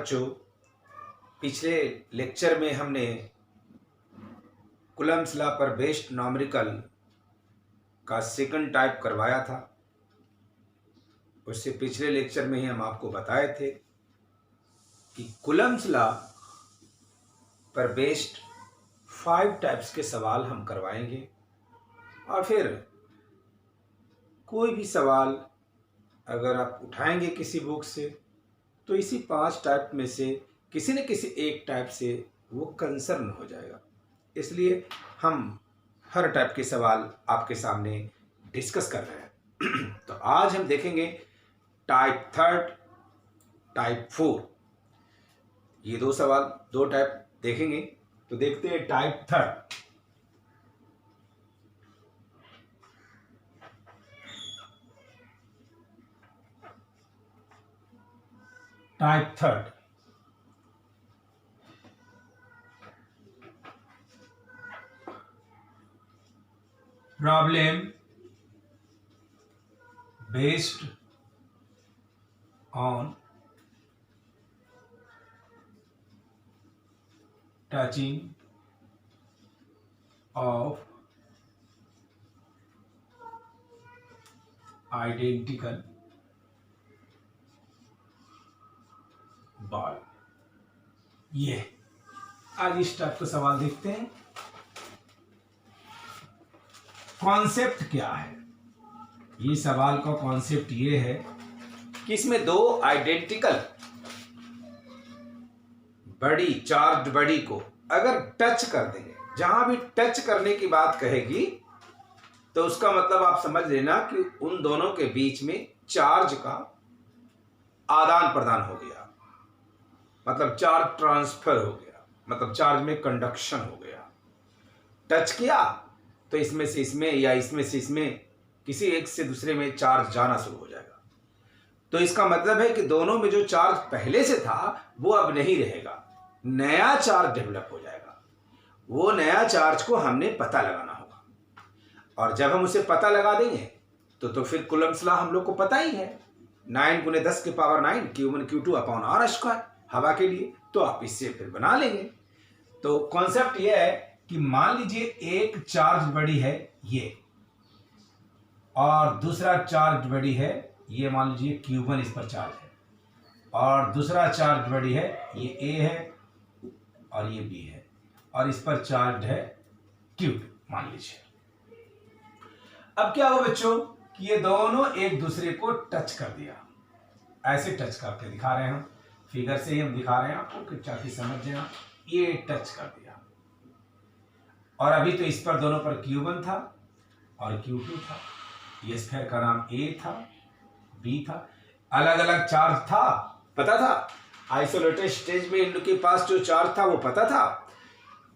बच्चों, पिछले लेक्चर में हमने कूलम्ब्स लॉ पर बेस्ड न्यूमेरिकल का सेकंड टाइप करवाया था। उससे पिछले लेक्चर में ही हम आपको बताए थे कि कूलम्ब्स लॉ पर बेस्ड 5 टाइप्स के सवाल हम करवाएंगे और फिर कोई भी सवाल अगर आप उठाएंगे किसी बुक से तो इसी 5 टाइप में से किसी न किसी एक टाइप से वो कंसर्न हो जाएगा। इसलिए हम हर टाइप के सवाल आपके सामने डिस्कस कर रहे हैं। तो आज हम देखेंगे टाइप 3, टाइप 4। ये दो टाइप देखेंगे। तो देखते हैं type 3। Type 3 problem based on touching of identical ball। ये आज इस टाइप का सवाल देखते हैं। कॉन्सेप्ट क्या है? ये सवाल का कॉन्सेप्ट ये है कि इसमें दो आइडेंटिकल बड़ी चार्ज बड़ी को अगर टच कर देंगे, जहां भी टच करने की बात कहेगी तो उसका मतलब आप समझ लेना कि उन दोनों के बीच में चार्ज का आदान प्रदान हो गया, मतलब चार्ज ट्रांसफर हो गया, मतलब चार्ज में कंडक्शन हो गया। टच किया तो इसमें से इसमें या इसमें से इसमें किसी एक से दूसरे में चार्ज जाना शुरू हो जाएगा। तो इसका मतलब है कि दोनों में जो चार्ज पहले से था वो अब नहीं रहेगा, नया चार्ज डेवलप हो जाएगा। वो नया चार्ज को हमने पता लगाना होगा और जब हम उसे पता लगा देंगे तो फिर कूलम्ब्स लॉ हम लोग को पता ही है, 9 × 10⁹ Q1 Q2 अपॉन r² हवा के लिए। तो आप इससे फिर बना लेंगे। तो कॉन्सेप्ट यह है कि मान लीजिए एक चार्ज बड़ी है ये और दूसरा चार्ज बड़ी है ये, मान लीजिए Q1 इस पर चार्ज है और दूसरा चार्ज बड़ी है ये A है और ये B है और इस पर चार्ज है Q2 मान लीजिए। अब क्या हुआ बच्चों कि ये दोनों एक दूसरे को टच कर दिया। ऐसे टच करके दिखा रहे हैं हम, फिगर से ही हम दिखा रहे हैं आपको कि ताकि समझ जाए। ये टच कर दिया और अभी तो इस पर दोनों पर Q1 था और Q2 था। ये स्फीयर का नाम A था, B था, अलग अलग चार्ज था, पता था। आइसोलेटेड स्टेज में इनके पास जो चार्ज था वो पता था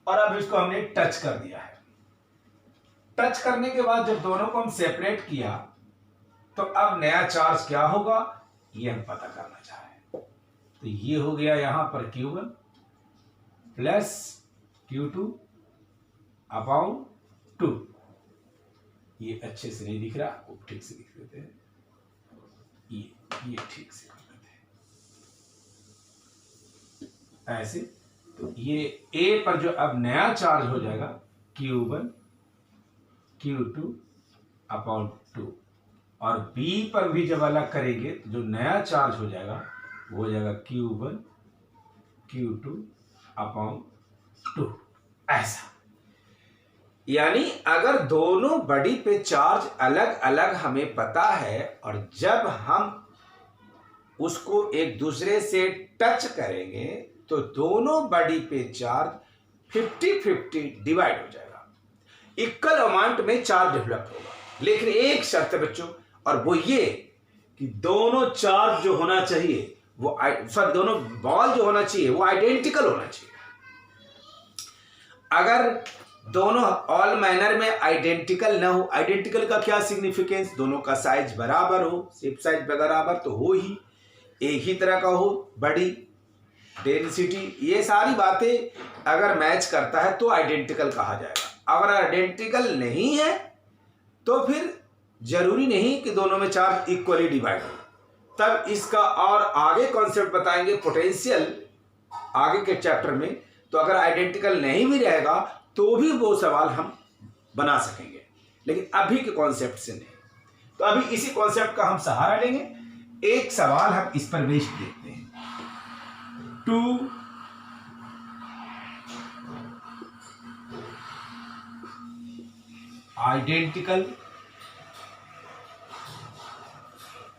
और अब इसको हमने टच कर दिया है। टच करने के बाद जब दोनों को हम सेपरेट किया तो अब नया चार्ज क्या होगा ये हम पता करना चाह रहे हैं। तो ये हो गया यहां पर Q1 प्लस Q2 अपॉन 2। ये अच्छे से नहीं दिख रहा, आपको ठीक से दिख देते हैं। ये ठीक से कर देते हैं ऐसे। तो ये A पर जो अब नया चार्ज हो जाएगा Q1 Q2 अपॉन 2 और B पर भी जब अलग करेंगे तो जो नया चार्ज हो जाएगा वो हो जाएगा Q1 Q2 अपॉन 2। ऐसा यानी अगर दोनों बड़ी पे चार्ज अलग अलग हमें पता है और जब हम उसको एक दूसरे से टच करेंगे तो दोनों बड़ी पे चार्ज 50-50 डिवाइड हो जाएगा, इक्वल अमाउंट में चार्ज डेवलप होगा। लेकिन एक शर्त है बच्चों, और वो ये कि दोनों चार्ज जो होना चाहिए वो दोनों बॉल जो होना चाहिए वो आइडेंटिकल होना चाहिए। अगर दोनों ऑल मैनर में आइडेंटिकल ना हो, आइडेंटिकल का क्या सिग्निफिकेंस, दोनों का साइज बराबर हो, शेप साइज बराबर तो हो ही, एक ही तरह का हो, बड़ी डेंसिटी, ये सारी बातें अगर मैच करता है तो आइडेंटिकल कहा जाएगा। अगर आइडेंटिकल नहीं है तो फिर जरूरी नहीं कि दोनों में चार्ज इक्वली डिवाइड हो। तब इसका और आगे कॉन्सेप्ट बताएंगे पोटेंशियल आगे के चैप्टर में। तो अगर आइडेंटिकल नहीं भी रहेगा तो भी वो सवाल हम बना सकेंगे, लेकिन अभी के कॉन्सेप्ट से नहीं। तो अभी इसी कॉन्सेप्ट का हम सहारा लेंगे। एक सवाल हम इस पर बेस्ड देखते हैं। To identical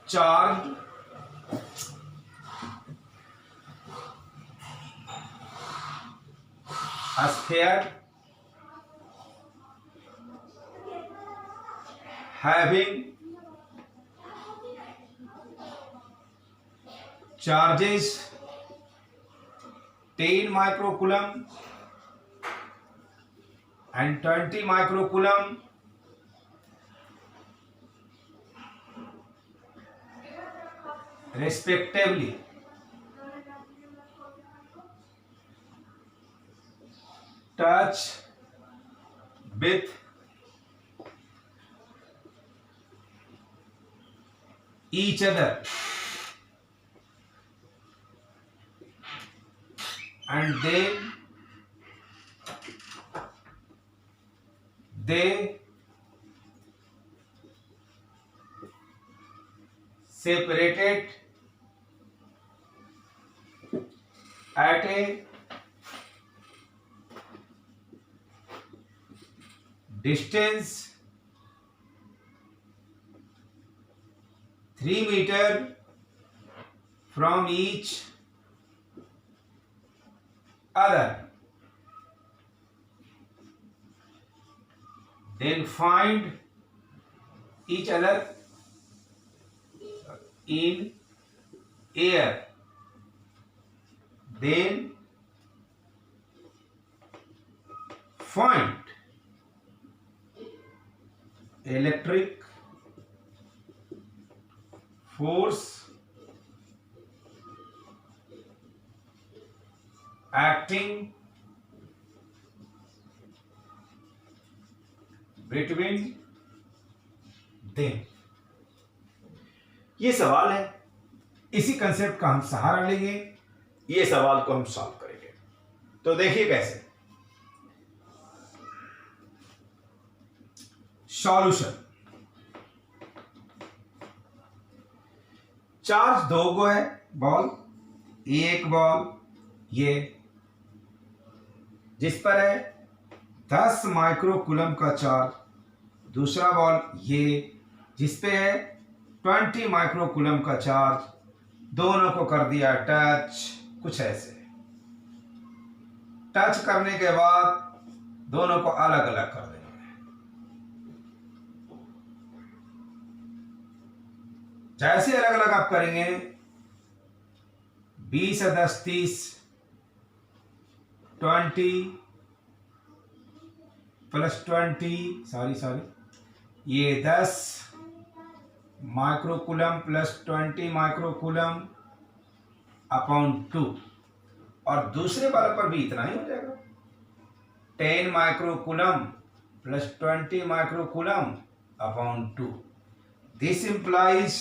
charge sphere having charges 10 microcoulomb and 20 microcoulomb respectively touch with each other and then they separated at a distance 3 meters from each other. Then find each other in air. Then find electric force acting between them। ये सवाल है, इसी concept का हम सहारा लेंगे, ये सवाल को हम सॉल्व करेंगे। तो देखिए कैसे। सॉल्यूशन। चार्ज दो गो है बॉल, एक बॉल ये जिस पर है 10 माइक्रोकूलम का चार्ज, दूसरा बॉल ये जिस पे है 20 माइक्रोकूलम का चार्ज, दोनों को कर दिया टच। कुछ ऐसे टच करने के बाद दोनों को अलग अलग कर देंगे। जैसे अलग अलग आप करेंगे 20 या 10 30 20 प्लस 20 सॉरी ये 10 माइक्रोकूलम प्लस 20 माइक्रोकूलम अपॉन 2, और दूसरे वाले पर भी इतना ही हो जाएगा 10 microcoulomb plus 20 microcoulomb upon 2। This implies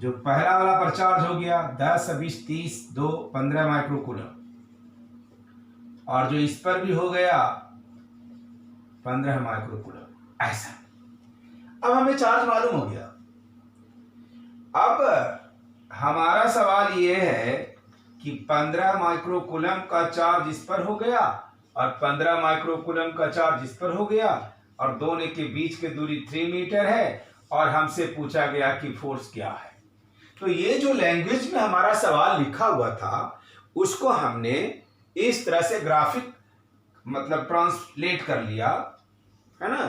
जो पहला वाला पर चार्ज हो गया 10 20 30 2 15 माइक्रोकूलम, और जो इस पर भी हो गया 15 माइक्रोकूलम। ऐसा अब हमें चार्ज मालूम हो गया। अब हमारा सवाल ये है कि 15 माइक्रोकूलम का चार्ज इस पर हो गया और 15 माइक्रोकूलम का चार्ज इस पर हो गया, और दोनों के बीच की दूरी 3 मीटर है, और हमसे पूछा गया कि फोर्स क्या है। तो ये जो लैंग्वेज में हमारा सवाल लिखा हुआ था उसको हमने इस तरह से ग्राफिक मतलब ट्रांसलेट कर लिया, है ना।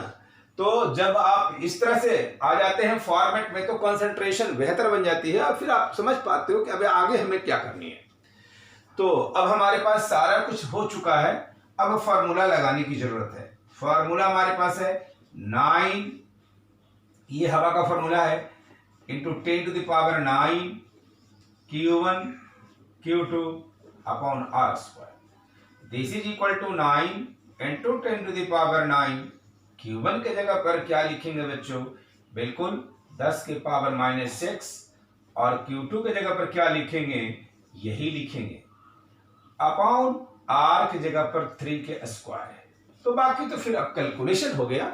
तो जब आप इस तरह से आ जाते हैं फॉर्मेट में तो कंसंट्रेशन बेहतर बन जाती है, और फिर आप समझ पाते हो कि अबे आगे हमें क्या करनी है। तो अब हमारे पास सारा कुछ हो चुका है, अब फार्मूला लगाने की जरूरत है। फार्मूला हमारे पास है 9, ये हवा का फार्मूला है, into 10 to the power 9 Q1 Q2 upon R square. This is equal to 9 into 10 to the power 9। Q1 के जगह पर क्या लिखेंगे बच्चों? बिल्कुल 10 के पावर -6 और Q2 की जगह पर क्या लिखेंगे, यही लिखेंगे, अपॉन R की जगह पर 3 के स्क्वायर है। तो बाकी तो फिर अब कैलकुलेशन हो गया।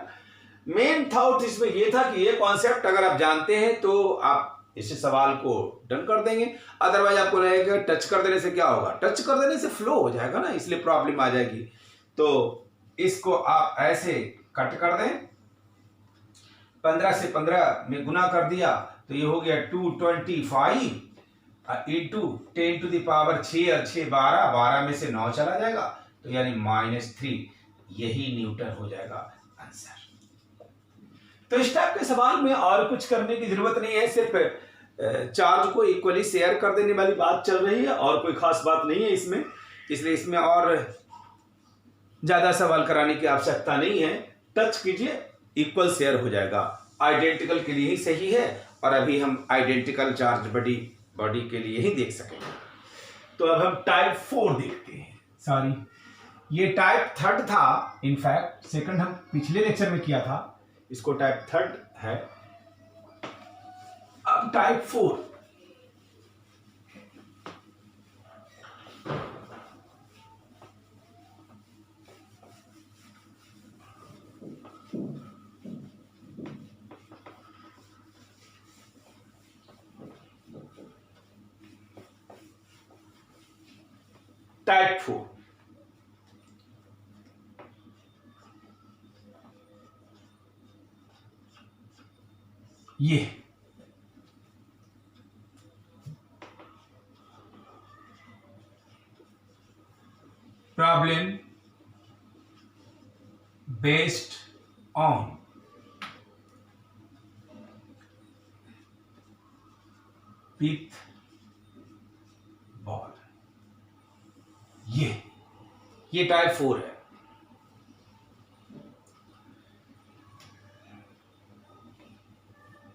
मेन थॉट इसमें ये था कि ये कॉन्सेप्ट अगर आप जानते हैं तो आप इस सवाल को डन कर देंगे। अदरवाइज आपको रहेगा टच कर देने से क्या होगा, टच कर देने से फ्लो हो जाएगा ना, इसलिए प्रॉब्लम आ जाएगी। तो इसको आप ऐसे कट कर दें, 15 से 15 में गुना कर दिया तो ये हो गया 225 इंटू 10 टू द पावर 6 और 6 12, 12 में से 9 चला जाएगा तो यानी -3, यही न्यूटन हो जाएगा आंसर। तो इस टाइप के सवाल में और कुछ करने की जरूरत नहीं है, सिर्फ चार्ज को इक्वली शेयर कर देने वाली बात चल रही है और कोई खास बात नहीं है इसमें, इसलिए इसमें और ज्यादा सवाल कराने की आवश्यकता नहीं है। टच कीजिए, इक्वल शेयर हो जाएगा, आइडेंटिकल के लिए ही सही है और अभी हम आइडेंटिकल चार्ज बॉडी के लिए ही देख सकेंगे। तो अब हम टाइप 4 देखते हैं। सॉरी, ये टाइप 3 था, इनफैक्ट सेकंड हम पिछले लेक्चर में किया था, इसको टाइप 3 है। अब टाइप 4, टाइप 4 ये problem based on pith ball, ये टाइप 4 है।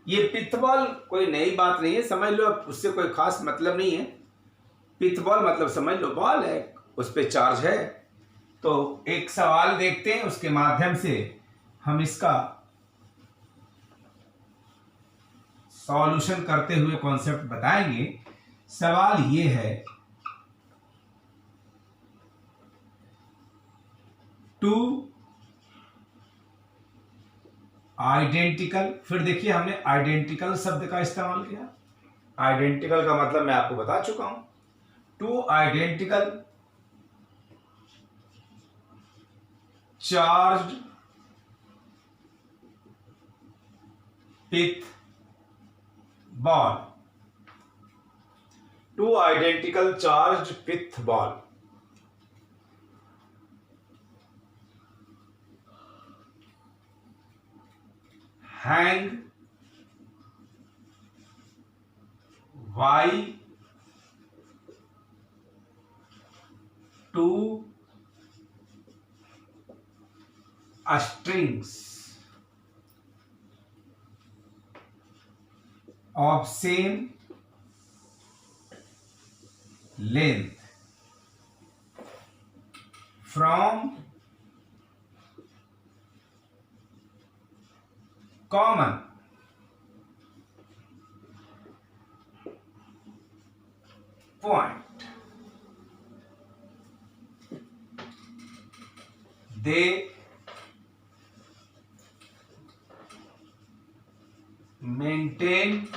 ये पिथबॉल कोई नई बात नहीं है, समझ लो, उससे कोई खास मतलब नहीं है। पिथबॉल मतलब समझ लो बॉल है, उस पे चार्ज है। तो एक सवाल देखते हैं, उसके माध्यम से हम इसका सॉल्यूशन करते हुए कॉन्सेप्ट बताएंगे। सवाल ये है, टू आइडेंटिकल, फिर देखिए हमने आइडेंटिकल शब्द का इस्तेमाल किया। आइडेंटिकल का मतलब मैं आपको बता चुका हूं, to identical charge pith ball, to identical charge pith ball hang y two strings of same length from common point. They maintain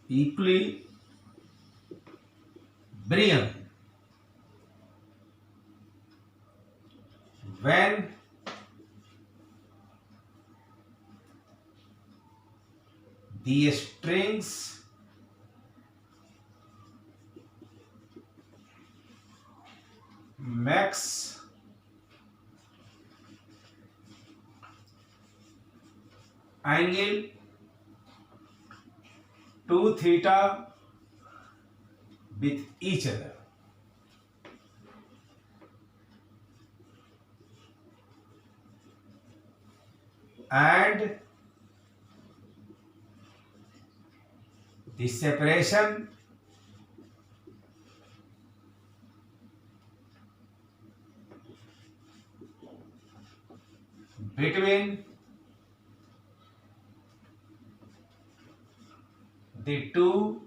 equilibrium when the strings max angle to theta with each other. And the separation between the two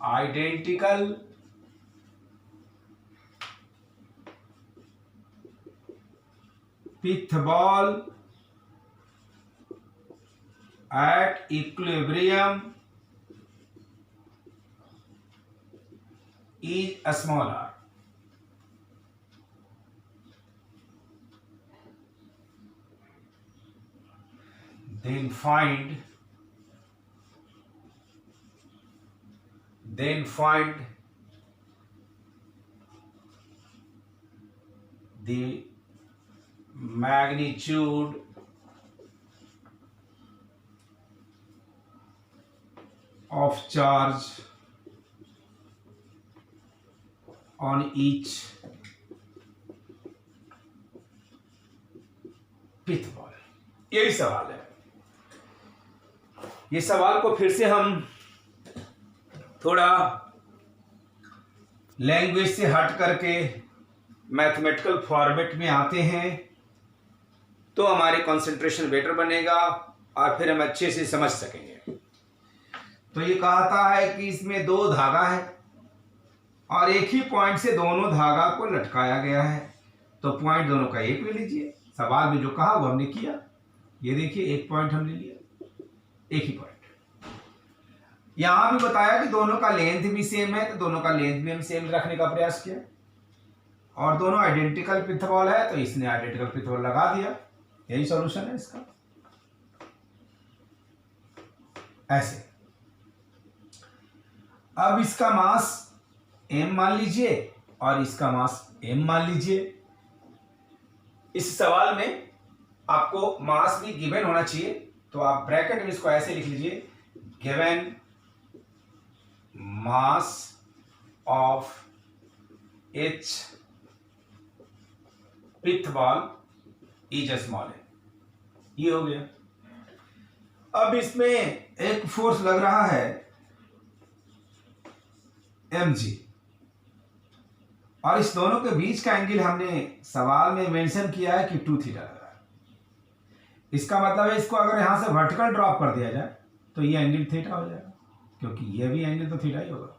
identical pith ball at equilibrium is smaller. Then find the magnitude of charge on each pith ball. यही सवाल है। ये सवाल को फिर से हम थोड़ा लैंग्वेज से हट करके मैथमेटिकल फॉर्मेट में आते हैं तो हमारी कंसंट्रेशन बेटर बनेगा और फिर हम अच्छे से समझ सकेंगे। तो ये कहता है कि इसमें दो धागा है और एक ही पॉइंट से दोनों धागा को लटकाया गया है, तो पॉइंट दोनों का एक ले लीजिए। सवाल में जो कहा वो हमने किया। ये देखिए एक पॉइंट हमने लिया, एक ही पॉइंट। यहां भी बताया कि दोनों का लेंथ भी सेम है, तो दोनों का लेंथ भी हम सेम रखने का प्रयास किया और दोनों आइडेंटिकल पिथ बॉल है तो इसने आइडेंटिकल पिथ बॉल लगा दिया। यही सॉल्यूशन है इसका। ऐसे अब इसका मास m मान लीजिए और इसका मास m मान लीजिए। इस सवाल में आपको मास भी गिवन होना चाहिए, तो आप ब्रैकेट में इसको ऐसे लिख लीजिए, given mass of H pith ball is small है। ये हो गया। अब इसमें एक फोर्स लग रहा है mg और इस दोनों के बीच का एंगल हमने सवाल में मेंशन किया है कि 2 थीटा लग रहा है। इसका मतलब है इसको अगर यहां से वर्टिकल ड्रॉप कर दिया जाए तो ये एंगल थीटा हो जाएगा, क्योंकि ये भी एंगल तो थीटा ही होगा।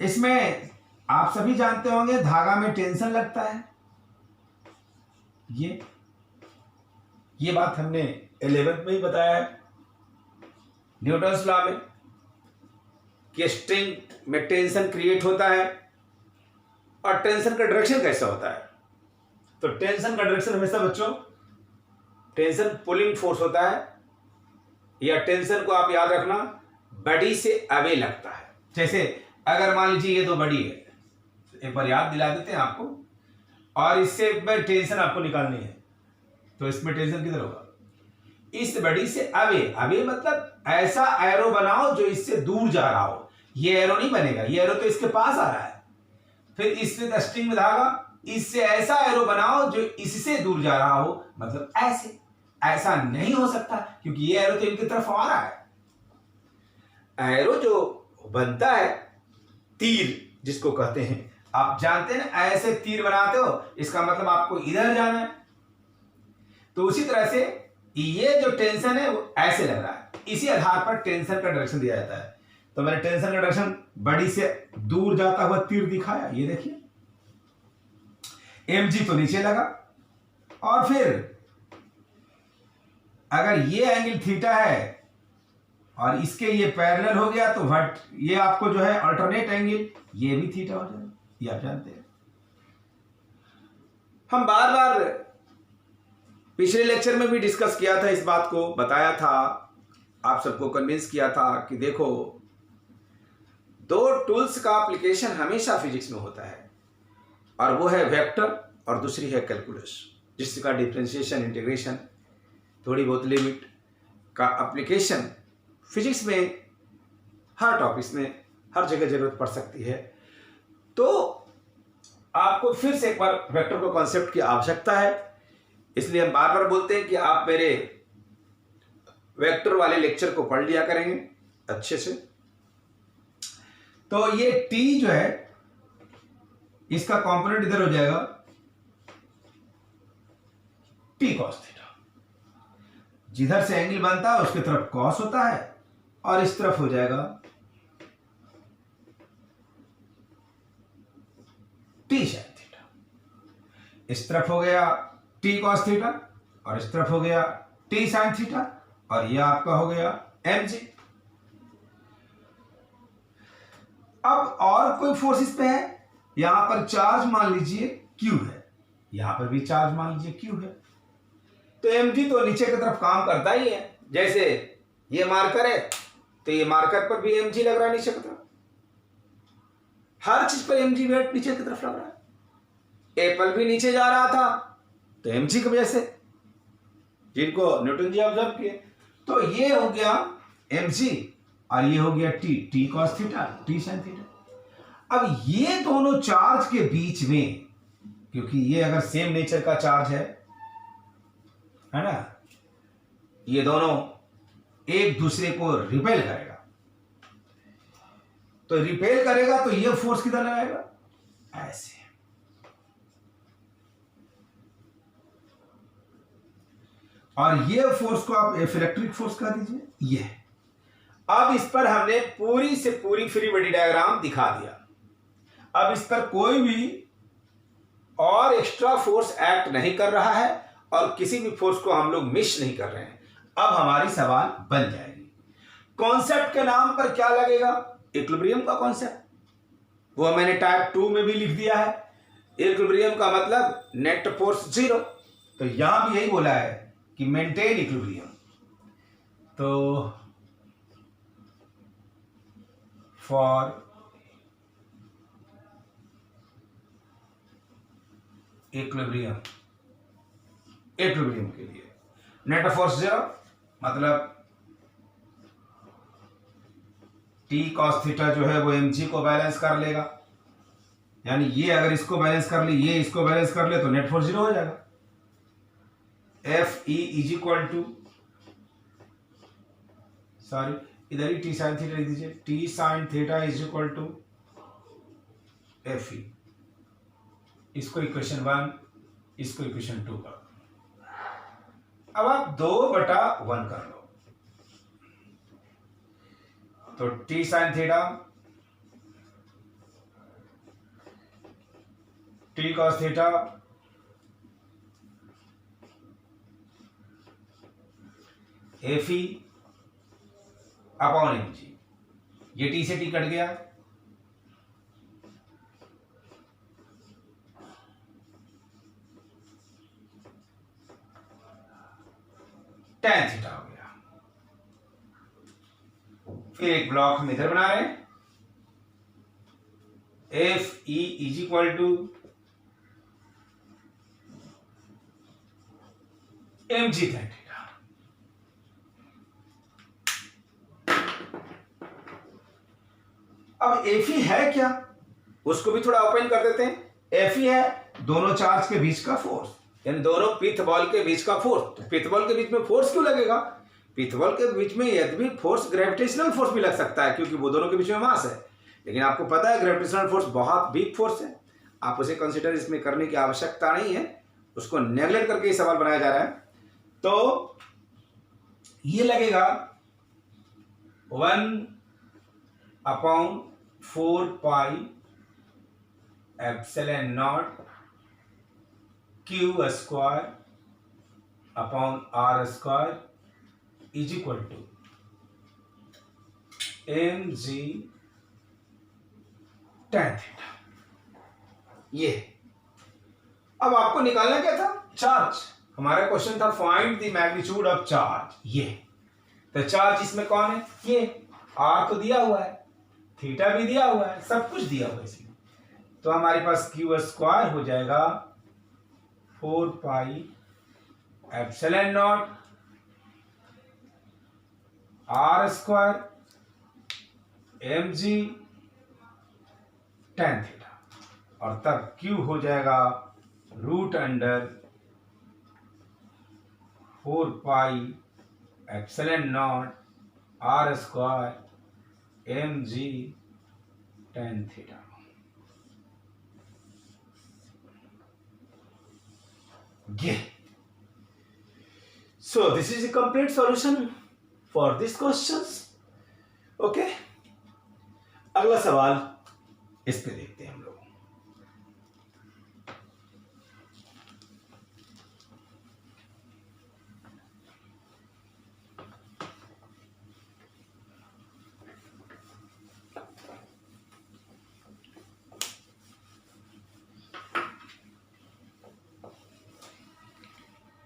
इसमें आप सभी जानते होंगे धागा में टेंशन लगता है। ये बात हमने 11th में ही बताया है न्यूटन्स लॉ में कि स्ट्रिंग में टेंशन क्रिएट होता है और टेंशन का डायरेक्शन कैसा होता है। तो टेंशन का डायरेक्शन हमेशा बच्चों टेंशन पुलिंग फोर्स होता है, या टेंशन को आप याद रखना बॉडी से अवे लगता है। जैसे अगर मान लीजिए ये तो बॉडी है, एक बार याद दिला देते हैं आपको, और इससे टेंशन आपको निकालनी है, तो इसमें टेंशन किधर होगा, इस बॉडी से अवे। अवे मतलब ऐसा एरो बनाओ जो इससे दूर जा रहा हो। ये एरो नहीं बनेगा, ये एरो तो इसके पास आ रहा है। फिर इससे स्ट्रिंग में धागा, इससे ऐसा एरो बनाओ जो इससे दूर जा रहा हो, मतलब ऐसे। ऐसा नहीं हो सकता क्योंकि ये एरो तो इनकी तरफ आ रहा है। एरो जो बनता है तीर जिसको कहते हैं, आप जानते हैं ना, ऐसे तीर बनाते हो, इसका मतलब आपको इधर जाना है। तो उसी तरह से ये जो टेंशन है वो ऐसे लग रहा है, इसी आधार पर टेंशन का डायरेक्शन दिया जाता है। तो मैंने टेंशन का डायरेक्शन बॉडी से दूर जाता हुआ तीर दिखाया, ये देखिए mg तो नीचे लगा, और फिर अगर ये एंगल थीटा है और इसके ये पैरेलल हो गया तो ये आपको जो है अल्टरनेट एंगल, ये भी थीटा हो जाएगा। ये आप जानते हैं। हम बार बार पिछले लेक्चर में भी डिस्कस किया था, इस बात को बताया था, आप सबको कन्विंस किया था कि देखो दो टूल्स का एप्लीकेशन हमेशा फिजिक्स में होता है, और वो है वेक्टर और दूसरी है कैलकुलस, जिसका डिफरेंशिएशन, इंटीग्रेशन, थोड़ी बहुत लिमिट का एप्लीकेशन फिजिक्स में हर टॉपिक्स में हर जगह जरूरत पड़ सकती है। तो आपको फिर से एक बार वेक्टर को कॉन्सेप्ट की आवश्यकता है, इसलिए हम बार बार बोलते हैं कि आप मेरे वेक्टर वाले लेक्चर को पढ़ लिया करेंगे अच्छे से। तो ये t जो है इसका कंपोनेंट इधर हो जाएगा, टी कॉस थीटा। जिधर से एंगल बनता है उसकी तरफ कॉस होता है और इस तरफ हो जाएगा टी साइन थीटा। इस तरफ हो गया टी कॉस थीटा और इस तरफ हो गया टी साइन थीटा और यह आपका हो गया एम जी। अब और कोई फोर्स इस पे है, यहां पर चार्ज मान लीजिए क्यू है, यहां पर भी चार्ज मान लीजिए क्यू है, तो एम जी तो नीचे की तरफ काम करता ही है। जैसे ये मार्कर है तो ये मार्कर पर भी एम जी लग रहा है नीचे की तरफ, हर चीज पर एम जी वेट नीचे की तरफ लग रहा है। एप्पल भी नीचे जा रहा था तो एम जी की वजह से, जिनको न्यूटन जी ऑब्जर्व किए। तो ये हो गया एम जी और ये हो गया T, T cos theta, T sine theta. अब ये दोनों चार्ज के बीच में, क्योंकि ये अगर सेम नेचर का चार्ज है ना, ये दोनों एक दूसरे को रिपेल करेगा, तो रिपेल करेगा तो ये फोर्स किधर लगाएगा, ऐसे। और ये फोर्स को आप इलेक्ट्रिक फोर्स कह दीजिए, ये। अब इस पर हमने पूरी से पूरी फ्री बॉडी डायग्राम दिखा दिया। अब इस पर कोई भी और एक्स्ट्रा फोर्स एक्ट नहीं कर रहा है और किसी भी फोर्स को हम लोग मिस नहीं कर रहे हैं। अब हमारी सवाल बन जाएगी। कॉन्सेप्ट के नाम पर क्या लगेगा, इक्विलिब्रियम का कॉन्सेप्ट, वो मैंने टाइप 2 में भी लिख दिया है। इक्विलिब्रियम का मतलब नेट फोर्स जीरो, तो यहां भी यही बोला है कि मेंटेन इक्विलिब्रियम। तो फॉर इक्विलिब्रियम, इक्विलिब्रियम के लिए नेट फोर्स जीरो मतलब टी कॉस थीटा जो है वो एम जी को बैलेंस कर लेगा, यानी ये अगर इसको बैलेंस कर ले, ये इसको बैलेंस कर ले, तो नेट फोर्स जीरो हो जाएगा। F E is equal to, sorry इधर ही टी साइन थीटा लिख दीजिए, T sine theta is equal to F E. इसको इक्वेशन 1, इसको इक्वेशन 2 कर। अब आप 2/1 कर लो, तो T sine theta T cos theta F E upon M G, ये टी से टी कट गया, tan थीटा हो गया। फिर एक ब्लॉक हम इधर बना रहे हैं, F E is equal to M G tan theta. अब एफ ई है क्या, उसको भी थोड़ा ओपन कर देते हैं। एफ ई है दोनों चार्ज के बीच का फोर्स, यानी दोनों पिथ बॉल के बीच का फोर्स। तो पिथ बॉल के बीच में फोर्स क्यों लगेगा, पिथ बॉल के बीच में यदि फोर्स ग्रेविटेशनल फोर्स भी लग सकता है, क्योंकि वो दोनों के बीच में मास है। लेकिन आपको पता है ग्रेविटेशनल फोर्स बहुत वीक फोर्स है, आप उसे कंसिडर इसमें करने की आवश्यकता नहीं है, उसको नेग्लेक्ट करके ये सवाल बनाया जा रहा है। तो ये लगेगा 1/4 epsilon not Q square upon R square is equal to M G tan theta. ये अब आपको निकालना क्या था, चार्ज। हमारा क्वेश्चन था find the magnitude of charge. ये तो चार्ज इसमें कौन है, ये आर तो दिया हुआ है, थीटा भी दिया हुआ है, सब कुछ दिया हुआ है इसमें। तो हमारे पास क्यू स्क्वायर हो जाएगा 4 epsilon naught R square M G tan theta, और तब Q हो जाएगा √4 epsilon naught R square M G tan theta. ये So this is the complete solution for these questions. Okay, अगला सवाल इस पे देखते हैं हम लोग।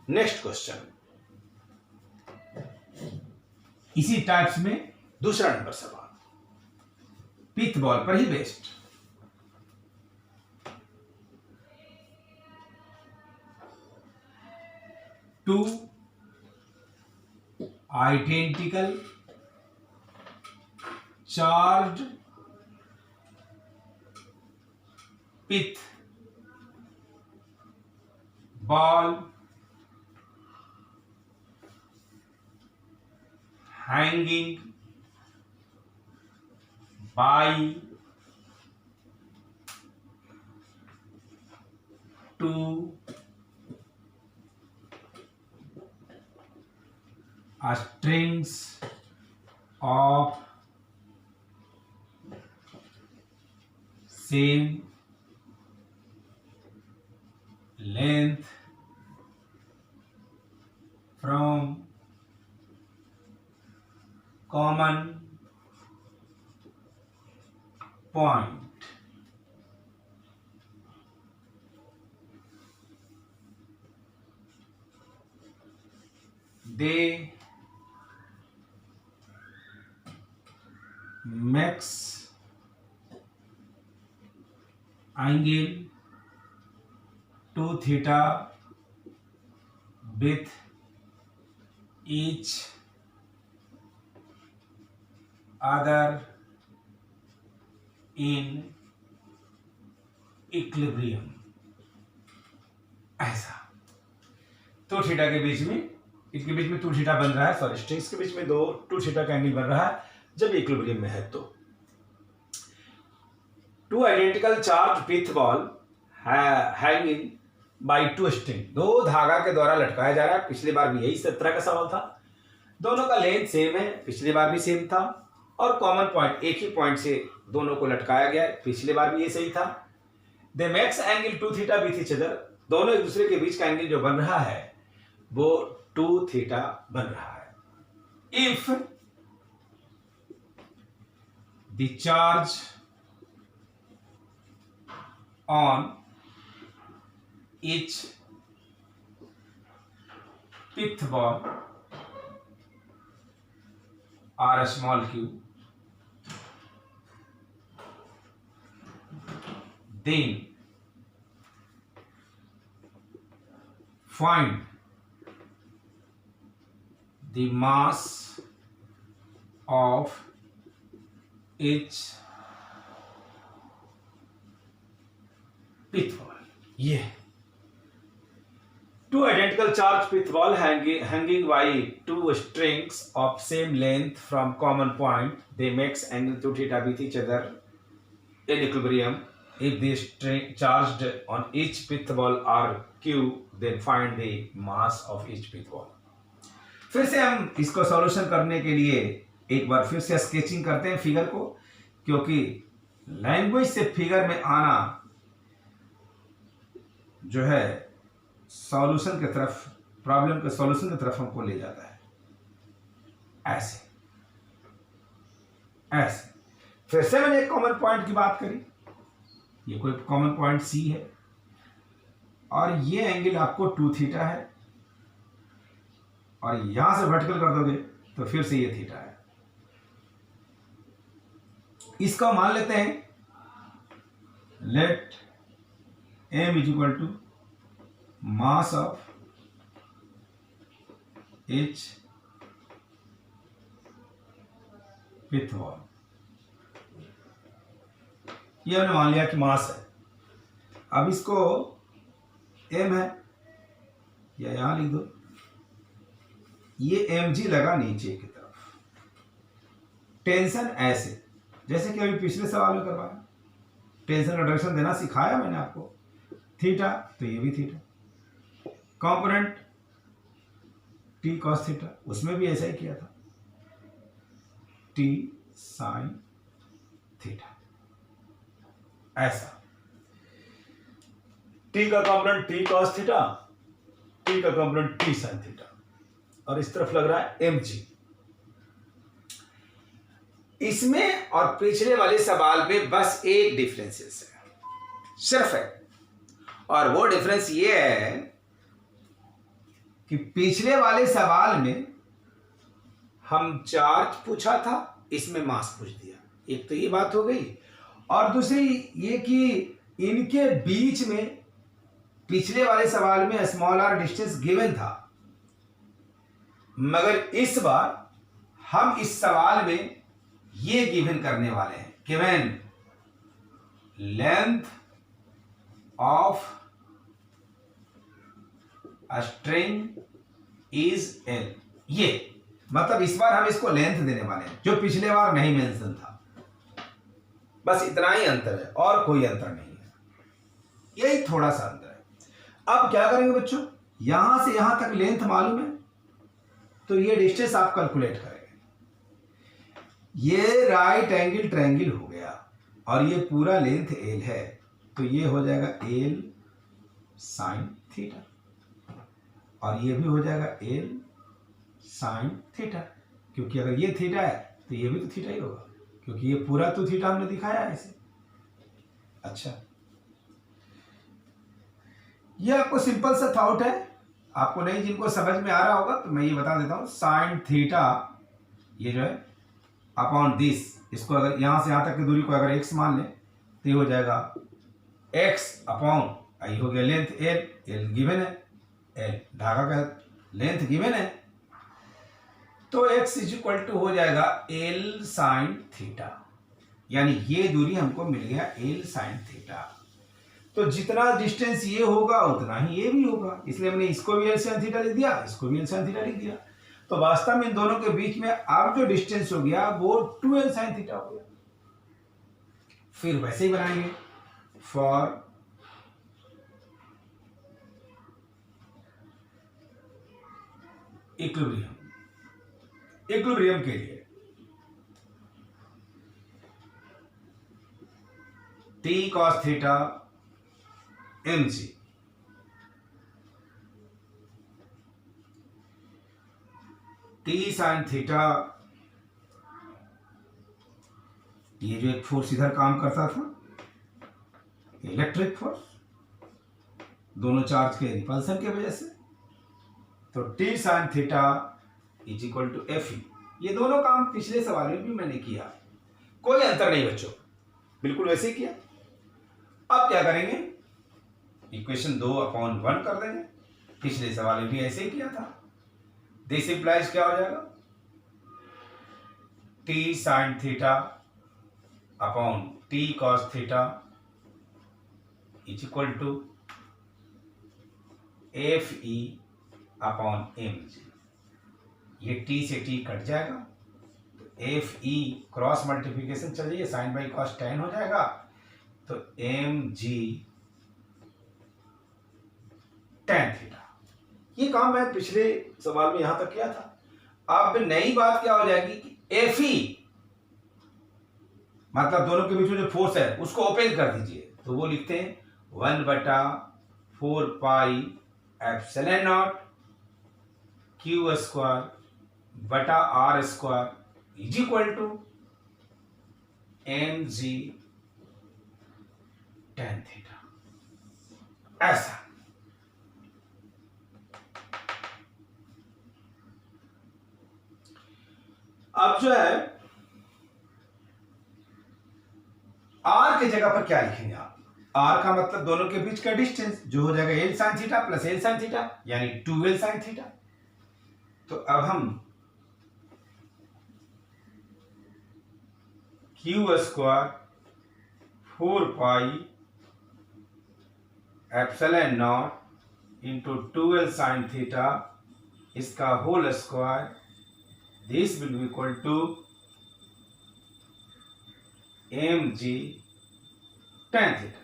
नेक्स्ट क्वेश्चन इसी टाइप्स में दूसरा नंबर सवाल, पिथ बॉल पर ही based. Two identical charge pith ball hanging by two strings of same length from common point. They makes angle 2 theta with each other in equilibrium। ऐसा तो theta के बीच में, इसके बीच में 2 थीटा बन रहा है, सॉरी स्ट्रिंग्स के बीच में 2 थीटा का एंगल बन रहा है जब इक्विलिब्रियम में है। तो 2 identical charge pith ball hanging bye 2 string, 2 धागा के द्वारा लटकाया जा रहा है। पिछली बार भी यही तरह का सवाल था, दोनों का लेंथ सेम है, पिछली बार भी सेम था, और कॉमन पॉइंट एक ही पॉइंट से दोनों को लटकाया गया है, पिछली बार भी ये सही था। दे makes angle 2 theta with each other, दोनों एक दूसरे के बीच का एंगल जो बन रहा है वो 2 थीटा बन रहा है। If the charge on each pith ball are small q, then find the mass of each pith ball। ये 2 identical charged pith ball hanging by 2 strings of same length from common point, they makes angle 2 theta with each other in equilibrium। If the string charged on each pith ball are q, then find the mass of each pith ball। फिर से हम इसको solution करने के लिए एक बार फिर से स्केचिंग करते हैं फिगर को, क्योंकि लैंग्वेज से फिगर में आना जो है सॉल्यूशन की तरफ, प्रॉब्लम के सॉल्यूशन की तरफ हमको ले जाता है। ऐसे ऐसे फिर से मैंने एक कॉमन पॉइंट की बात करी, ये कोई कॉमन पॉइंट सी है और ये एंगल आपको 2 थीटा है, और यहां से वर्टिकल कर दोगे तो फिर से ये थीटा है। इसका मान लेते हैं let m is equal to mass of h pith ball. ये हमने मान लिया कि मास है। अब इसको m है या यहां लिख दो, ये mg लगा नीचे की तरफ, टेंशन ऐसे जैसे कि अभी पिछले सवाल में करवाया, टेंशन का डायरेक्शन देना सिखाया मैंने आपको, थीटा तो ये भी theta, component T cos theta, उसमें भी ऐसा ही किया था, टी साइन थीटा, ऐसा टी का component T cos theta, T का कॉम्पोनेंट टी साइन थीटा, और इस तरफ लग रहा है एम जी। इसमें और पिछले वाले सवाल में बस एक डिफरेंसेस है, सिर्फ है, और वो डिफरेंस ये है कि पिछले वाले सवाल में हम चार्ज पूछा था, इसमें मास पूछ दिया। एक तो ये बात हो गई, और दूसरी ये कि इनके बीच में पिछले वाले सवाल में स्मॉल आर डिस्टेंस गिवन था, मगर इस बार हम इस सवाल में ये गिवन करने वाले हैं, given length of a string is L. ये मतलब इस बार हम इसको लेंथ देने वाले हैं, जो पिछले बार नहीं मेंशन था। बस इतना ही अंतर है, और कोई अंतर नहीं है, यही थोड़ा सा अंतर है। अब क्या करेंगे बच्चों, यहां से यहां तक लेंथ मालूम है, तो ये डिस्टेंस आप कैलकुलेट करेंगे। ये राइट एंगल ट्रायंगल हो गया, और ये पूरा लेंथ एल है, तो ये हो जाएगा एल साइन थीटा, और ये भी हो जाएगा एल साइन थीटा, क्योंकि अगर ये थीटा है तो ये भी तो थीटा ही होगा, क्योंकि ये पूरा तो थीटा हमने दिखाया है इसे। अच्छा, ये आपको सिंपल सा थॉट है, आपको नहीं, जिनको समझ में आ रहा होगा तो मैं ये बता देता हूं, साइन थीटा ये जो है अपॉन दिस, इसको अगर यहां से यहां तक की दूरी को अगर x मान लें तो ये हो जाएगा x अपॉन, आई हो गया लेंथ एल, एल गिवन है, एल धागा का लेंथ गिवन है, तो x इज इक्वल टू हो जाएगा एल साइन थीटा, यानी ये दूरी हमको मिल गया एल साइन थीटा। तो जितना डिस्टेंस ये होगा उतना ही ये भी होगा, इसलिए हमने इसको भी एल साइन थीटा लिख दिया, इसको भी एल साइन थीटा लिख दिया। तो वास्तव में इन दोनों के बीच में अब जो डिस्टेंस हो गया वो 2l साइन थीटा हो गया। फिर वैसे ही बनाएंगे, फॉर इक्विलिब्रियम, इक्विलिब्रियम के लिए T cos theta M G, T sine theta, ये जो एक फोर्स इधर काम करता था, इलेक्ट्रिक फोर्स, दोनों चार्ज के रिपल्सन की वजह से, तो T sine theta is equal to F E. ये दोनों काम पिछले सवाल में भी मैंने किया, कोई अंतर नहीं बच्चों, बिल्कुल वैसे ही किया। अब क्या करेंगे, इक्वेशन 2/1 कर देंगे, पिछले सवाल में भी ऐसे ही किया था। दिस इंप्लाइज क्या हो जाएगा, T sine theta upon T cos theta is equal to F E upon M G. ये टी से टी कट जाएगा, तो एफ ई क्रॉस मल्टीप्लिकेशन चल जाइए, साइन बाई कॉस टेन हो जाएगा, तो एम जी टेन थीटा। ये काम मैं पिछले सवाल में यहां तक किया था। अब नई बात क्या हो जाएगी कि एफ ई मतलब दोनों के बीच में जो फोर्स है उसको ओपन कर दीजिए, तो वो लिखते हैं 1/4 pi epsilon not Q square बटा R square is equal to M G tan theta, ऐसा। अब जो है आर की जगह पर क्या लिखेंगे आप, आर का मतलब दोनों के बीच का डिस्टेंस, जो हो जाएगा L sine theta plus L sine theta, यानी 2l साइन थीटा। तो अब हम Q square 4 pi epsilon not into 2l sine theta, इसका whole square, this will be equal to M G tan theta.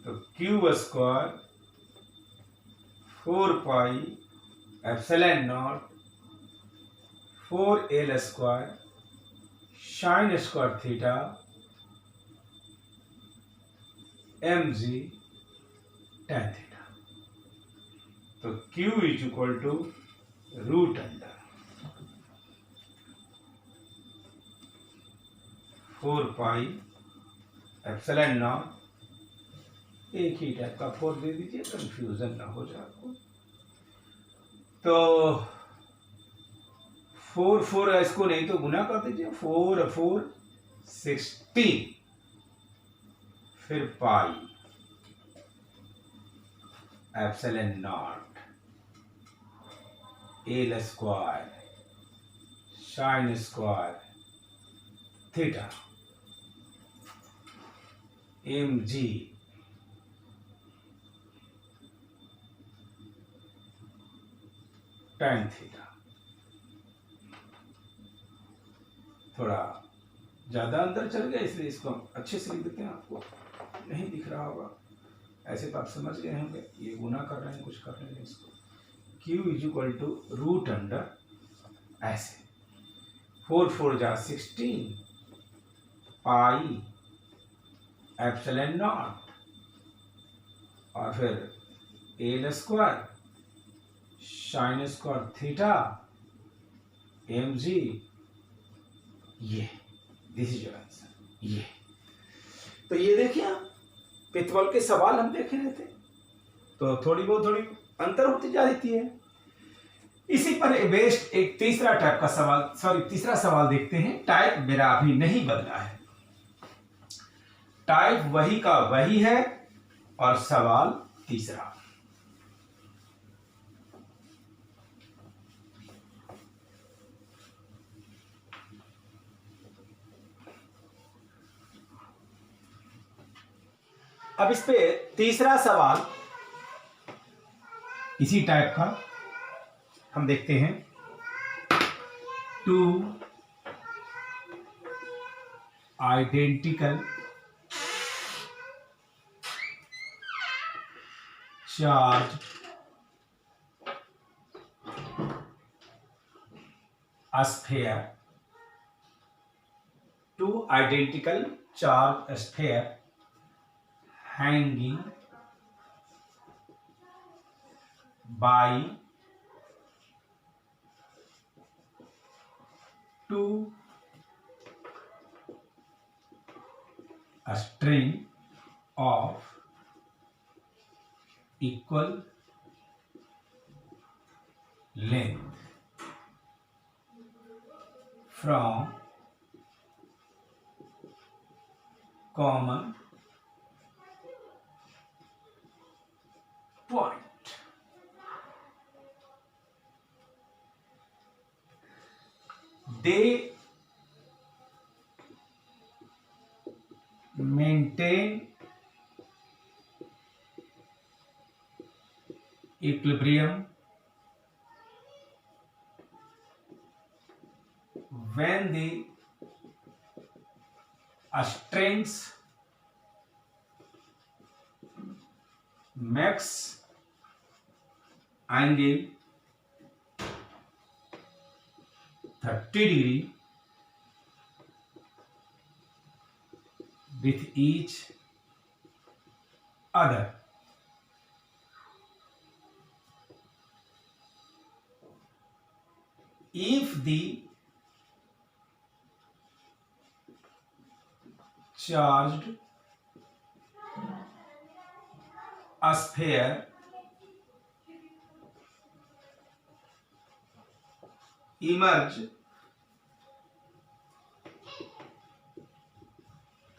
तो Q square 4 pi epsilon not 4L square sine square theta mg tan theta. तो Q is equal to root under 4 pi epsilon not, एक ही type का 4 दे दीजिए, confusion ना हो जाए आपको। तो 4 इसको नहीं तो गुना कर दीजिए, 4 16, फिर पाई epsilon naught L square sine square theta mg tan theta. थोड़ा ज्यादा अंदर चल गया इसलिए इसको हम अच्छे से लिख देते हैं, आपको नहीं दिख रहा होगा, ऐसे तो आप समझ गए होंगे, ये गुना कर रहे हैं, कुछ कर रहे हैं इसको। Q is equal to root under ऐसे 4 जा 16 पाई एप्सिलॉन नॉट और फिर L square sine square theta mg, ये दिस इज योर आंसर। ये तो ये देखिए आप पिथवल के सवाल हम देख रहे थे, तो थोड़ी अंतर होती जा रही है। इसी पर बेस्ड एक तीसरा टाइप का सवाल, तीसरा सवाल देखते हैं। टाइप मेरा अभी नहीं बदला है, टाइप वही का वही है और सवाल तीसरा। अब इस पे तीसरा सवाल इसी टाइप का हम देखते हैं। 2 identical charge sphere, 2 identical charge sphere hanging by 2 a string of equal length from common point. They maintain equilibrium when the strings max angle 30 degree with each other. If the charged sphere emerge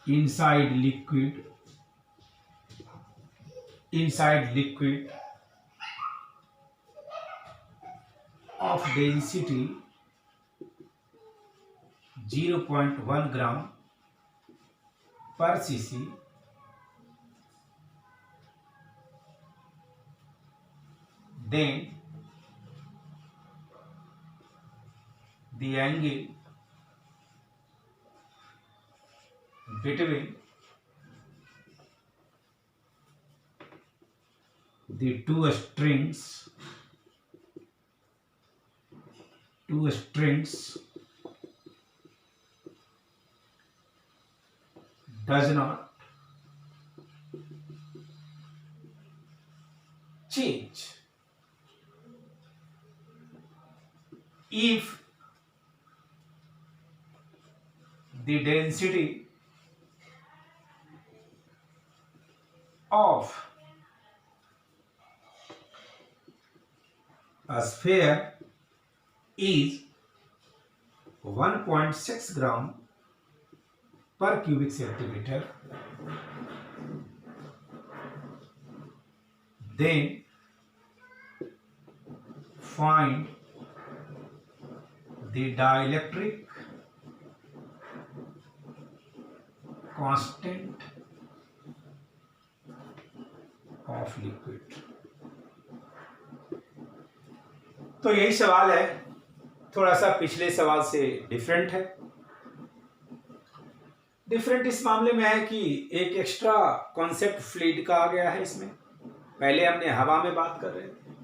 inside liquid of density 0.1 gram per cc, then the angle between the two strings two strings does not change if the density of a sphere is 1.6 gram per cubic centimeter, then find the dielectric constant of liquid। तो यही सवाल है, थोड़ा सा पिछले सवाल से different है। डिफरेंट इस मामले में है कि एक एक्स्ट्रा कॉन्सेप्ट फ्लूइड का आ गया है इसमें। पहले हमने हवा में बात कर रहे थे,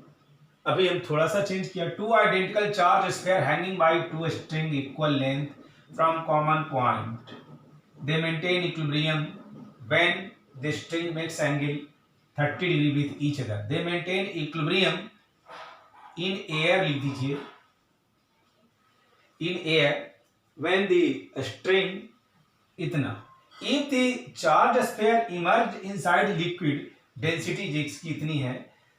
अभी हम थोड़ा सा चेंज किया। Two identical charge sphere hanging by two string equal length from common point, they maintain equilibrium when the string makes angle 30 degree with each other. They maintain equilibrium in air, लिख दीजिए in air when the string इतना। If the charge sphere emerge inside liquid, density जिसकी इतनी है,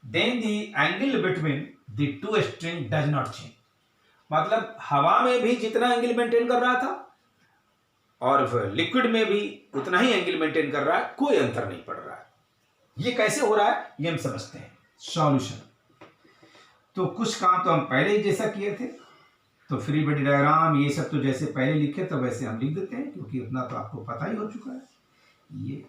then the angle between the two string does not change. मतलब हवा में भी जितना एंगल मेंटेन कर रहा था और लिक्विड में भी उतना ही एंगल मेंटेन कर रहा है, कोई अंतर नहीं पड़ रहा है। ये कैसे हो रहा है ये हम समझते हैं। सॉल्यूशन तो कुछ काम तो हम पहले ही जैसा किए थे, तो फ्री बॉडी डायग्राम ये सब तो जैसे पहले लिखे तो वैसे हम लिख देते हैं, क्योंकि उतना तो आपको पता ही हो चुका है। ये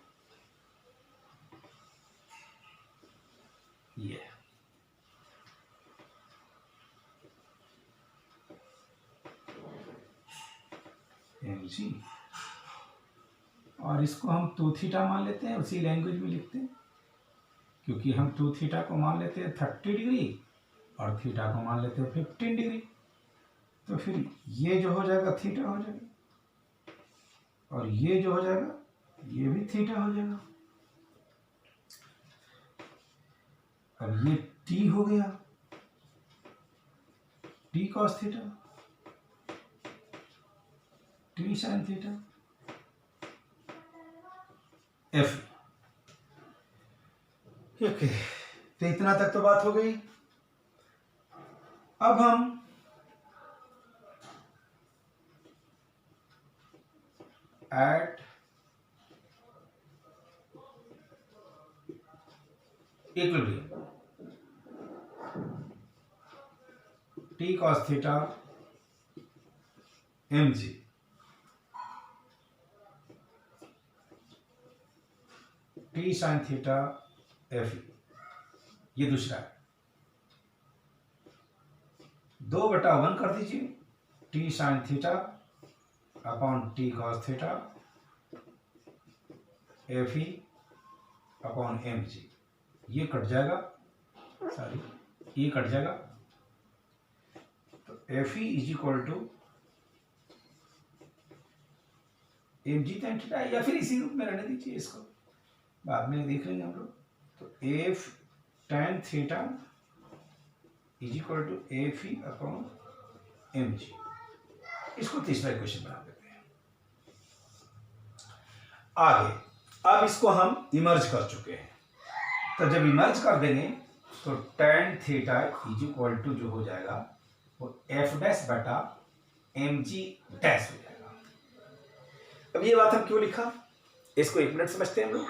mg, और इसको हम 2 थीटा मान लेते हैं, उसी लैंग्वेज में लिखते हैं, क्योंकि हम 2 थीटा को मान लेते हैं 30 डिग्री और थीटा को मान लेते हैं 15 डिग्री। तो फिर ये जो हो जाएगा थीटा हो जाएगा, और ये जो हो जाएगा ये भी थीटा हो जाएगा। अब ये t हो गया, t cos theta, t sin theta, f। Okay, तो इतना तक तो बात हो गई। अब हम at equilibrium t cos theta mg, t sin theta fe, ये दूसरा है। 2/1 कर दीजिए, t sin theta upon t cos theta fe upon mg, ये कट जाएगा, सॉरी ये कट जाएगा। तो fe is equal to mg tan theta, या फिर इसी रूप में रहने दीजिए, इसको बाद में देख लेंगे हम लोग। तो f tan theta is equal to fe upon mg, इसको तीसरा इक्वेशन बना देते हैं। आगे अब इसको हम इमर्ज कर चुके हैं, तो जब इमर्ज कर देंगे तो tan theta is equal to जो हो जाएगा वो f डैश बटा mg डैश हो जाएगा। अब ये बात हम क्यों लिखा, इसको एक मिनट समझते हैं हम लोग।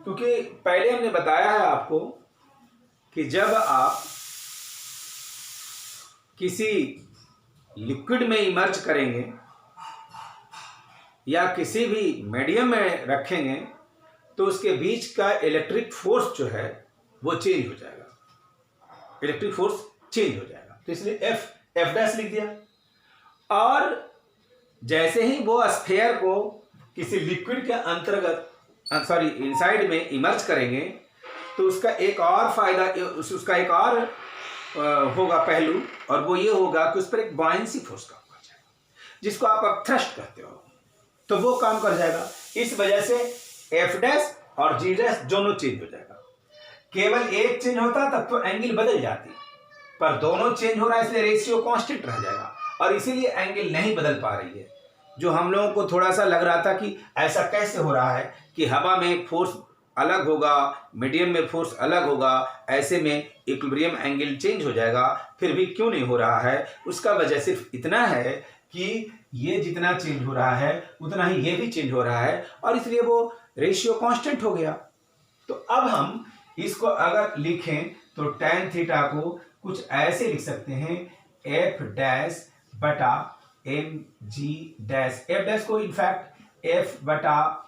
क्योंकि पहले हमने बताया है आपको कि जब आप किसी लिक्विड में इमर्ज करेंगे या किसी भी मीडियम में रखेंगे तो उसके बीच का इलेक्ट्रिक फोर्स जो है वो चेंज हो जाएगा, इलेक्ट्रिक फोर्स चेंज हो जाएगा। तो इसलिए एफ डैश लिख दिया। और जैसे ही वो स्फीयर को किसी लिक्विड के अंतर्गत इनसाइड में इमर्ज करेंगे तो उसका एक और फायदा, उसका एक और होगा पहलू, और वो ये होगा कि उस पर एक बायंसी फोर्स काम कर जाएगा, जिसको आप अब थ्रस्ट कहते हो, तो वो काम कर जाएगा। इस वजह से एफ डैश और जी डैश दोनों चेंज हो जाएगा। केवल एक चेंज होता तब तो एंगल बदल जाती, पर दोनों चेंज हो रहा है इसलिए रेशियो कांस्टेंट रह जाएगा, और इसीलिए एंगल नहीं बदल पा रही है। जो हम लोगों को थोड़ा सा लग रहा था कि ऐसा कैसे हो रहा है कि हवा में फोर्स अलग होगा, मीडियम में फोर्स अलग होगा, ऐसे में इक्विलिब्रियम एंगल चेंज हो जाएगा, फिर भी क्यों नहीं हो रहा है, उसका वजह सिर्फ इतना है कि ये जितना चेंज हो रहा है उतना ही ये भी चेंज हो रहा है, और इसलिए वो रेशियो कांस्टेंट हो गया। तो अब हम इसको अगर लिखें तो tan थीटा को कुछ ऐसे लिख सकते हैं, एफ डैश बटा M G dash, F dash को इनफैक्ट एफ बटा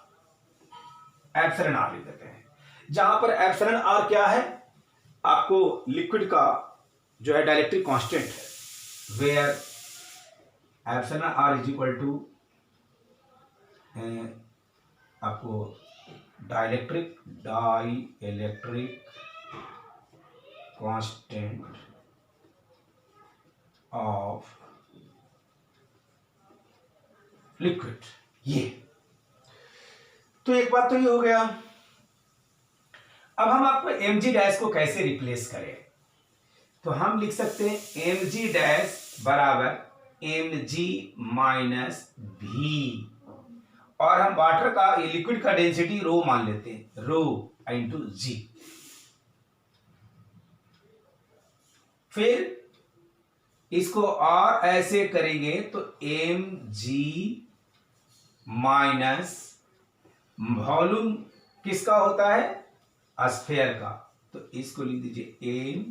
एप्सिलॉन आर लिख देते हैं, जहां पर एप्सिलॉन आर क्या है, आपको लिक्विड का जो है डाइलेक्ट्रिक कांस्टेंट है, where epsilon R is equal to आपको डाइलेक्ट्रिक कांस्टेंट ऑफ लिक्विड। ये तो एक बात तो ये हो गया। अब हम आपको mg डैश को कैसे रिप्लेस करें, तो हम लिख सकते हैं mg डैश बराबर mg माइनस v, और हम वाटर का लिक्विड का डेंसिटी रो मान लेते हैं, रो इंटू जी। फिर इसको और ऐसे करेंगे तो mg माइनस वॉल्यूम किसका होता है, स्फीयर का, तो इसको लिख दीजिए m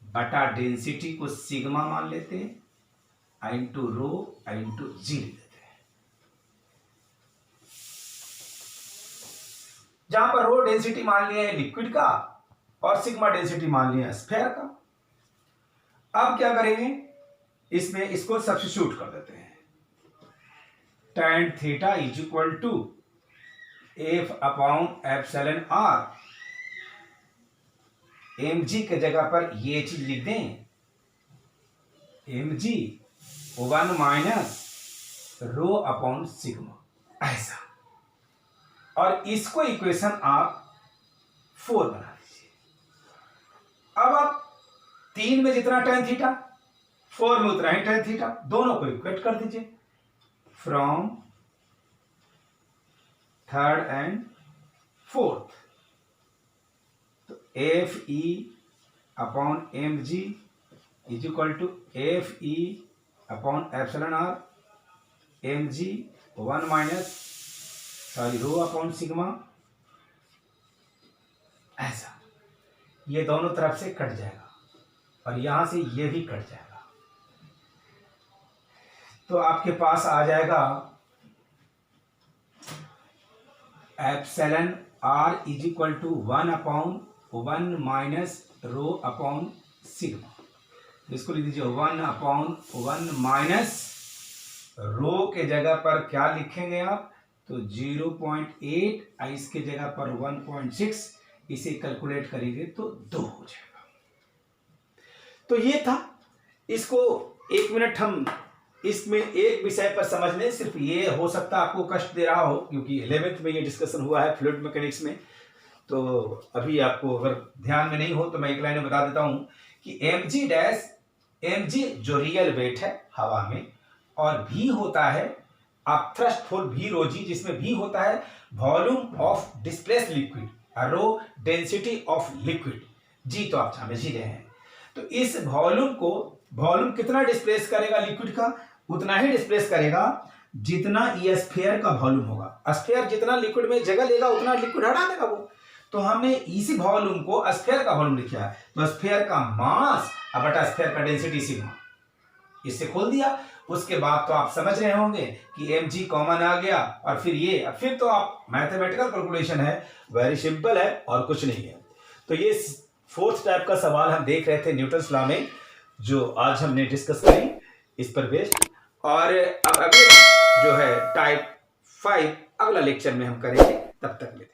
बटा डेंसिटी को सिग्मा मान लेते हैं इंटू रो इंटू जी लिख देते हैं, जहां पर रो डेंसिटी मान लिया है लिक्विड का और सिग्मा डेंसिटी मान लिया है स्फीयर का। अब क्या करेंगे, इसमें इसको सब्स्टिट्यूट कर देते हैं, tan theta is equal to F upon epsilon R, mg के जगह पर ये चीज लिख दें, mg 1 minus rho upon sigma, ऐसा, और इसको इक्वेशन आप 4 बना लीजिए। अब आप 3 में जितना tan थीटा 4 में उतना ही tan थीटा, दोनों को इक्वेट कर दीजिए, फ्रॉम थर्ड एंड फोर्थ, तो F E upon M G is equal to F E upon epsilon R, M G 1 minus rho upon sigma, ऐसा, ये दोनों तरफ से कट जाएगा और यहां से ये भी कट जाएगा, तो आपके पास आ जाएगा epsilon R is equal to 1 upon 1 minus rho upon sigma, इसको लिख दीजिए 1 अपॉन 1 माइनस रो के जगह पर क्या लिखेंगे आप, तो 0.8, इसके जगह पर 1.6, इसे कैलकुलेट करेंगे तो 2 हो जाएगा। तो ये था, इसको 1 मिनट हम इसमें एक विषय पर समझ लें, सिर्फ ये हो सकता है आपको कष्ट दे रहा हो क्योंकि 11th में ये डिस्कशन हुआ है फ्लूइड मैकेनिक्स में, तो अभी आपको अगर ध्यान में नहीं हो तो मैं एक लाइन में बता देता हूं कि mg डैश, mg जो रियल वेट है हवा में, और v होता है आप थ्रस्ट फॉर v रो जी, जिसमें v होता है volume of displaced liquid, rho density of liquid, g तो आप समझ ही रहे हैं। तो इस वॉल्यूम को, वॉल्यूम कितना डिस्प्लेस करेगा लिक्विड का, उतना ही डिस्प्लेस करेगा जितना ये स्फीयर का वॉल्यूम होगा, स्फीयर जितना लिक्विड में जगह लेगा उतना लिक्विड हटा देगा वो, तो हमने इसी वॉल्यूम को स्फीयर का वॉल्यूम लिखा है, तो स्फीयर का मास बटा स्फीयर का डेंसिटी सिग्मा, इससे खोल दिया। उसके बाद तो आप समझ रहे होंगे कि mg कॉमन आ गया, और फिर ये, फिर तो आप मैथमेटिकल कैलकुलेशन है, वेरी सिंपल है और कुछ नहीं है। तो ये 4th टाइप का सवाल हम देख रहे थे न्यूटन्स लॉ में, जो आज हमने डिस्कस करी इस पर बेस्ड, और अब अगले जो है टाइप 5 अगला लेक्चर में हम करेंगे, तब तक ले।